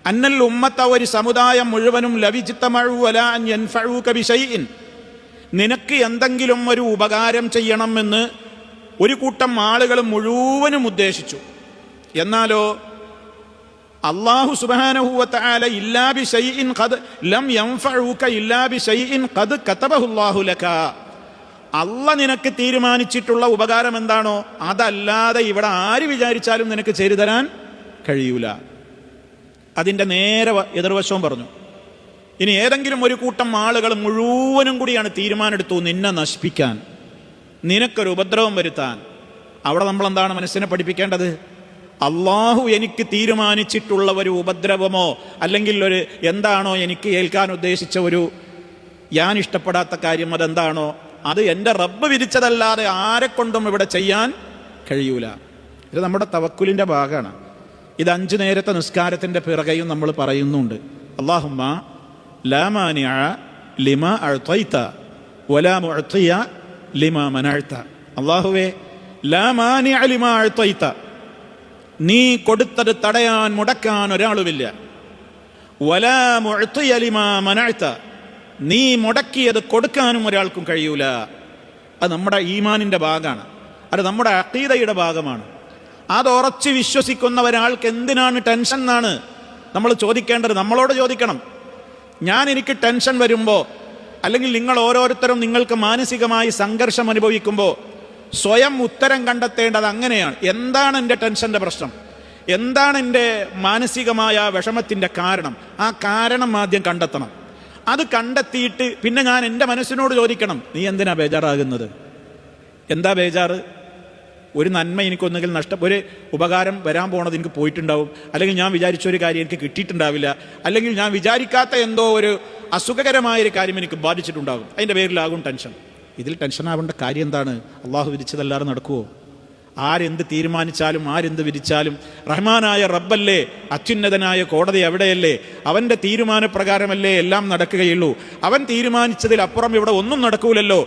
അന്നൽ ഉമ്മത്ത, ഒരു സമുദായം മുഴുവനും ലവിജിത്തമഴു അലാ അൻ യൻഫഊക ബിശൈഇൻ, നിനക്ക് എന്തെങ്കിലും ഒരു ഉപകാരം ചെയ്യണമെന്ന് ഒരു കൂട്ടം ആളുകൾ മുഴുവനും ഉദ്ദേശിച്ചു. എന്നാലോ അല്ലാഹു സുബ്ഹാനഹു വ തആല ഇല്ലാ ബിശൈഇൻ ഖദ് ലം യൻഫഊക ഇല്ലാ ബിശൈഇൻ ഖദ് കതബഹുല്ലാഹു ലക, അല്ലാഹ് നിനക്ക് തീരുമാനിച്ചിട്ടുള്ള ഉപകാരം എന്താണോ അതല്ലാതെ ഇവിടെ ആര് വിചാരിച്ചാലും നിനക്ക് ചെയ്തു തരാൻ കഴിയൂല. അതിൻ്റെ നേരെ എതിർവശവും പറഞ്ഞു. ഇനി ഏതെങ്കിലും ഒരു കൂട്ടം ആളുകൾ മുഴുവനും കൂടിയാണ് തീരുമാനമെടുത്തു നിന്നെ നശിപ്പിക്കാൻ, നിനക്കൊരു ഉപദ്രവം വരുത്താൻ. അവിടെ നമ്മൾ എന്താണ് മനസ്സിനെ പഠിപ്പിക്കേണ്ടത്? അള്ളാഹു എനിക്ക് തീരുമാനിച്ചിട്ടുള്ള ഒരു ഉപദ്രവമോ അല്ലെങ്കിൽ ഒരു എന്താണോ എനിക്ക് ഏൽക്കാൻ ഉദ്ദേശിച്ച ഒരു ഞാൻ ഇഷ്ടപ്പെടാത്ത കാര്യം അതെന്താണോ അത് എൻ്റെ റബ്ബ് വിധിച്ചതല്ലാതെ ആരെക്കൊണ്ടും ഇവിടെ ചെയ്യാൻ കഴിയൂല. ഇത് നമ്മുടെ തവക്കുലിൻ്റെ ഭാഗമാണ്. ഇത് 5 നേരത്തെ നിസ്കാരത്തിൻ്റെ പിറകെയും നമ്മൾ പറയുന്നുണ്ട്. അല്ലാഹുമ്മ ലാ മാനിഅ ലിമാ അഅ്തൈത വലാ മുഅ്തിയ ലിമാ മനഅ്ത. അല്ലാഹുവേ, ലാ മാനിഅ ലിമാ അഅ്തൈത, നീ കൊടുത്തത് തടയാൻ മുടക്കാൻ ഒരാളുമില്ല. വലാ മുഅ്തിയ ലിമാ മനഅ്ത, നീ മുടക്കിയത് കൊടുക്കാനും ഒരാൾക്കും കഴിയൂല. അത് നമ്മുടെ ഈമാനിൻ്റെ ഭാഗമാണ്, അത് നമ്മുടെ അഖീദയുടെ ഭാഗമാണ്. അത് ഉറച്ച് വിശ്വസിക്കുന്ന ഒരാൾക്ക് എന്തിനാണ് ടെൻഷൻ എന്നാണ് നമ്മൾ ചോദിക്കേണ്ടത്. നമ്മളോട് ചോദിക്കണം. എനിക്ക് ടെൻഷൻ വരുമ്പോൾ അല്ലെങ്കിൽ നിങ്ങൾ ഓരോരുത്തരും നിങ്ങൾക്ക് മാനസികമായി സംഘർഷം അനുഭവിക്കുമ്പോൾ സ്വയം ഉത്തരം കണ്ടെത്തേണ്ടത് അങ്ങനെയാണ്. എന്താണ് എൻ്റെ ടെൻഷൻ്റെ പ്രശ്നം? എന്താണ് എൻ്റെ മാനസികമായ വിഷമത്തിൻ്റെ കാരണം? ആ കാരണം ആദ്യം കണ്ടെത്തണം. അത് കണ്ടെത്തിയിട്ട് പിന്നെ ഞാൻ എൻ്റെ മനസ്സിനോട് ചോദിക്കണം, നീ എന്തിനാ ബേജാറാകുന്നത്? എന്താ ബേജാറ്? ഒരു നന്മ എനിക്കൊന്നുകിൽ ഒരു ഉപകാരം വരാൻ പോണത് എനിക്ക് പോയിട്ടുണ്ടാവും, അല്ലെങ്കിൽ ഞാൻ വിചാരിച്ചൊരു കാര്യം എനിക്ക് കിട്ടിയിട്ടുണ്ടാവില്ല, അല്ലെങ്കിൽ ഞാൻ വിചാരിക്കാത്ത എന്തോ ഒരു അസുഖകരമായൊരു കാര്യം എനിക്ക് ബാധിച്ചിട്ടുണ്ടാകും. അതിൻ്റെ പേരിലാകും ടെൻഷൻ. ഇതിൽ ടെൻഷൻ ആവേണ്ട കാര്യം എന്താണ്? അള്ളാഹു വിധിച്ചതല്ലാതെ നടക്കുമോ? ആരെന്ത് തീരുമാനിച്ചാലും ആരെന്ത് വിധിച്ചാലും റഹ്മാനായ റബ്ബല്ലേ, അത്യുന്നതനായ കോടതി എവിടെയല്ലേ? അവൻ്റെ തീരുമാനപ്രകാരമല്ലേ എല്ലാം നടക്കുകയുള്ളൂ. അവൻ തീരുമാനിച്ചതിലപ്പുറം ഇവിടെ ഒന്നും നടക്കൂലല്ലോ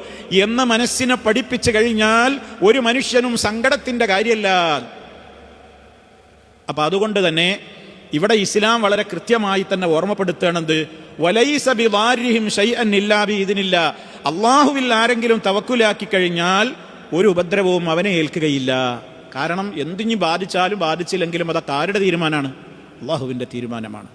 എന്ന് മനസ്സിനെ പഠിപ്പിച്ചു കഴിഞ്ഞാൽ ഒരു മനുഷ്യനും സങ്കടത്തിൻ്റെ കാര്യമല്ല. അപ്പം അതുകൊണ്ട് തന്നെ ഇവിടെ ഇസ്ലാം വളരെ കൃത്യമായി തന്നെ ഓർമ്മപ്പെടുത്തേണ്ടത് വലൈസ ബിദാരിഹിം ശൈഅൻ ഇല്ലാ ബിഇദ്നില്ലാ, അള്ളാഹുവിൽ ആരെങ്കിലും തവക്കുലാക്കി കഴിഞ്ഞാൽ ഒരു ഉപദ്രവവും അവനെ ഏൽക്കുകയില്ല. കാരണം എന്തിഞ്ഞു ബാധിച്ചാലും ബാധിച്ചില്ലെങ്കിലും അതൊക്കെ ആരുടെ തീരുമാനമാണ്? അള്ളാഹുവിൻ്റെ തീരുമാനമാണ്.